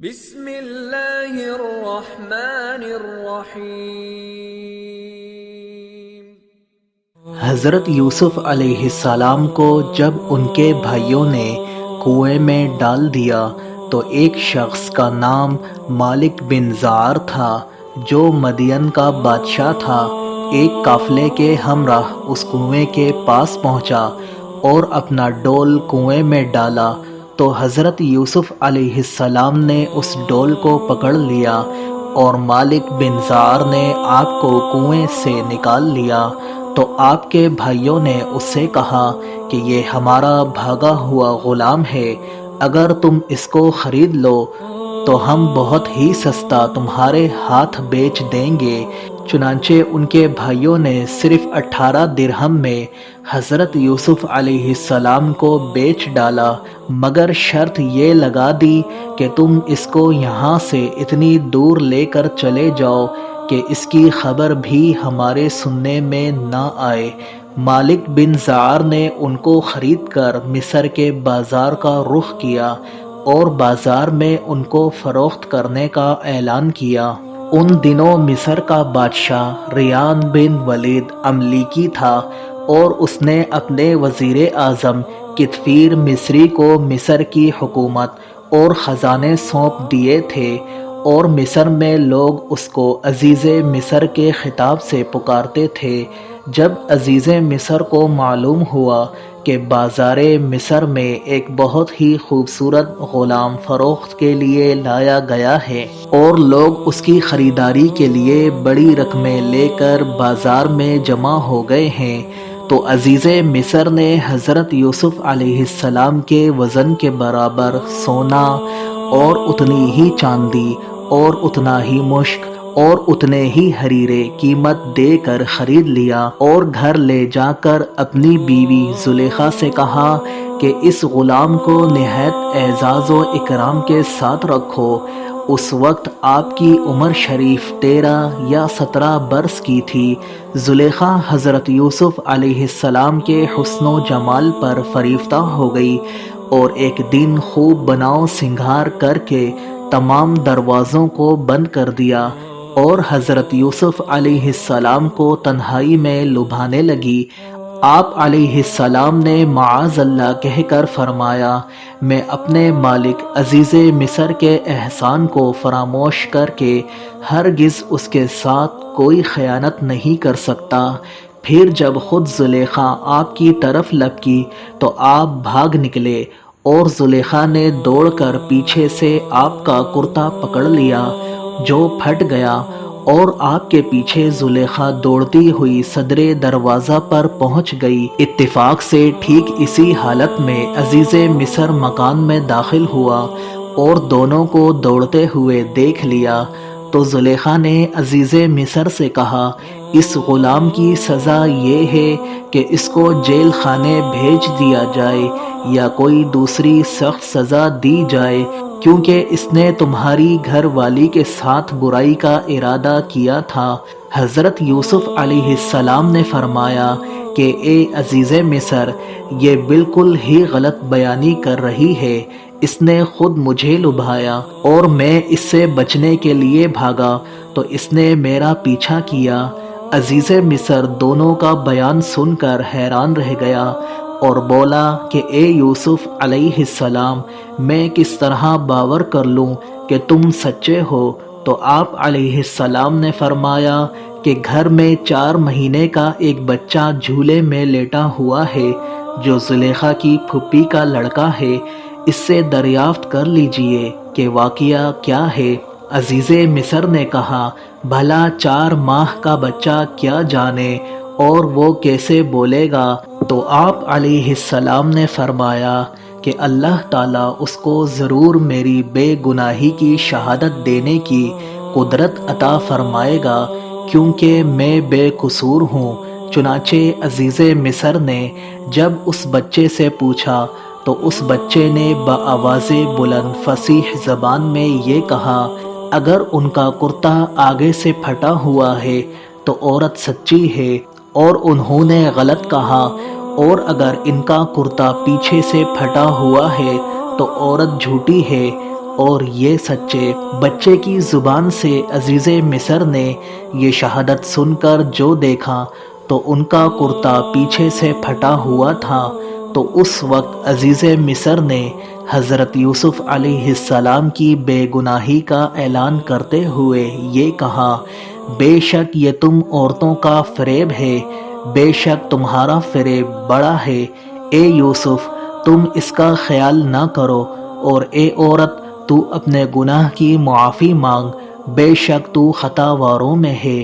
بسم اللہ الرحمن الرحیم۔ حضرت یوسف علیہ السلام کو جب ان کے بھائیوں نے کنویں میں ڈال دیا تو ایک شخص کا نام مالک بن زعر تھا جو مدین کا بادشاہ تھا، ایک قافلے کے ہمراہ اس کنویں کے پاس پہنچا اور اپنا ڈول کنویں میں ڈالا تو حضرت یوسف علیہ السلام نے اس ڈول کو پکڑ لیا اور مالک بن زعر نے آپ کو کنویں سے نکال لیا تو آپ کے بھائیوں نے اس سے کہا کہ یہ ہمارا بھاگا ہوا غلام ہے، اگر تم اس کو خرید لو تو ہم بہت ہی سستا تمہارے ہاتھ بیچ دیں گے۔ چنانچہ ان کے بھائیوں نے صرف 18 درہم میں حضرت یوسف علیہ السلام کو بیچ ڈالا، مگر شرط یہ لگا دی کہ تم اس کو یہاں سے اتنی دور لے کر چلے جاؤ کہ اس کی خبر بھی ہمارے سننے میں نہ آئے۔ مالک بن زعر نے ان کو خرید کر مصر کے بازار کا رخ کیا اور بازار میں ان کو فروخت کرنے کا اعلان کیا۔ ان دنوں مصر کا بادشاہ ریان بن ولید املیکی تھا اور اس نے اپنے وزیر اعظم کتفیر مصری کو مصر کی حکومت اور خزانے سونپ دیے تھے، اور مصر میں لوگ اس کو عزیز مصر کے خطاب سے پکارتے تھے۔ جب عزیز مصر کو معلوم ہوا کہ بازار مصر میں ایک بہت ہی خوبصورت غلام فروخت کے لیے لایا گیا ہے اور لوگ اس کی خریداری کے لیے بڑی رقمیں لے کر بازار میں جمع ہو گئے ہیں، تو عزیز مصر نے حضرت یوسف علیہ السلام کے وزن کے برابر سونا اور اتنی ہی چاندی اور اتنا ہی مشک اور اتنے ہی حریرے قیمت دے کر خرید لیا، اور گھر لے جا کر اپنی بیوی زلیخا سے کہا کہ اس غلام کو نہایت اعزاز و اکرام کے ساتھ رکھو۔ اس وقت آپ کی عمر شریف 13 یا 17 برس کی تھی۔ زلیخا حضرت یوسف علیہ السلام کے حسن و جمال پر فریفتہ ہو گئی اور ایک دن خوب بناؤ سنگھار کر کے تمام دروازوں کو بند کر دیا اور حضرت یوسف علیہ السلام کو تنہائی میں لبھانے لگی۔ آپ علیہ السلام نے معاذ اللہ کہہ کر فرمایا، میں اپنے مالک عزیز مصر کے احسان کو فراموش کر کے ہرگز اس کے ساتھ کوئی خیانت نہیں کر سکتا۔ پھر جب خود زلیخا آپ کی طرف لپکی تو آپ بھاگ نکلے اور زلیخا نے دوڑ کر پیچھے سے آپ کا کرتا پکڑ لیا جو پھٹ گیا، اور آپ کے پیچھے زلیخا دوڑتی ہوئی صدر دروازہ پر پہنچ گئی۔ اتفاق سے ٹھیک اسی حالت میں عزیز مصر مکان میں داخل ہوا اور دونوں کو دوڑتے ہوئے دیکھ لیا تو زلیخا نے عزیز مصر سے کہا، اس غلام کی سزا یہ ہے کہ اس کو جیل خانے بھیج دیا جائے یا کوئی دوسری سخت سزا دی جائے، کیونکہ اس نے تمہاری گھر والی کے ساتھ برائی کا ارادہ کیا تھا۔ حضرت یوسف علیہ السلام نے فرمایا کہ اے عزیز مصر، یہ بالکل ہی غلط بیانی کر رہی ہے، اس نے خود مجھے لبھایا اور میں اس سے بچنے کے لیے بھاگا تو اس نے میرا پیچھا کیا۔ عزیز مصر دونوں کا بیان سن کر حیران رہ گیا اور بولا کہ اے یوسف علیہ السلام، میں کس طرح باور کر لوں کہ تم سچے ہو؟ تو آپ علیہ السلام نے فرمایا کہ گھر میں 4 مہینے کا ایک بچہ جھولے میں لیٹا ہوا ہے جو زلیخا کی پھوپھی کا لڑکا ہے، اس سے دریافت کر لیجئے کہ واقعہ کیا ہے۔ عزیز مصر نے کہا، بھلا 4 ماہ کا بچہ کیا جانے اور وہ کیسے بولے گا؟ تو آپ علیہ السلام نے فرمایا کہ اللہ تعالیٰ اس کو ضرور میری بے گناہی کی شہادت دینے کی قدرت عطا فرمائے گا، کیونکہ میں بے قصور ہوں۔ چنانچہ عزیز مصر نے جب اس بچے سے پوچھا تو اس بچے نے بآواز بلند فصیح زبان میں یہ کہا، اگر ان کا کرتا آگے سے پھٹا ہوا ہے تو عورت سچی ہے اور انہوں نے غلط کہا، اور اگر ان کا کرتا پیچھے سے پھٹا ہوا ہے تو عورت جھوٹی ہے۔ اور یہ سچے بچے کی زبان سے عزیز مصر نے یہ شہادت سن کر جو دیکھا تو ان کا کرتا پیچھے سے پھٹا ہوا تھا، تو اس وقت عزیز مصر نے حضرت یوسف علیہ السلام کی بے گناہی کا اعلان کرتے ہوئے یہ کہا، بے شک یہ تم عورتوں کا فریب ہے، بے شک تمہارا فریب بڑا ہے، اے یوسف تم اس کا خیال نہ کرو، اور اے عورت تو اپنے گناہ کی معافی مانگ، بے شک تو خطا واروں میں ہے۔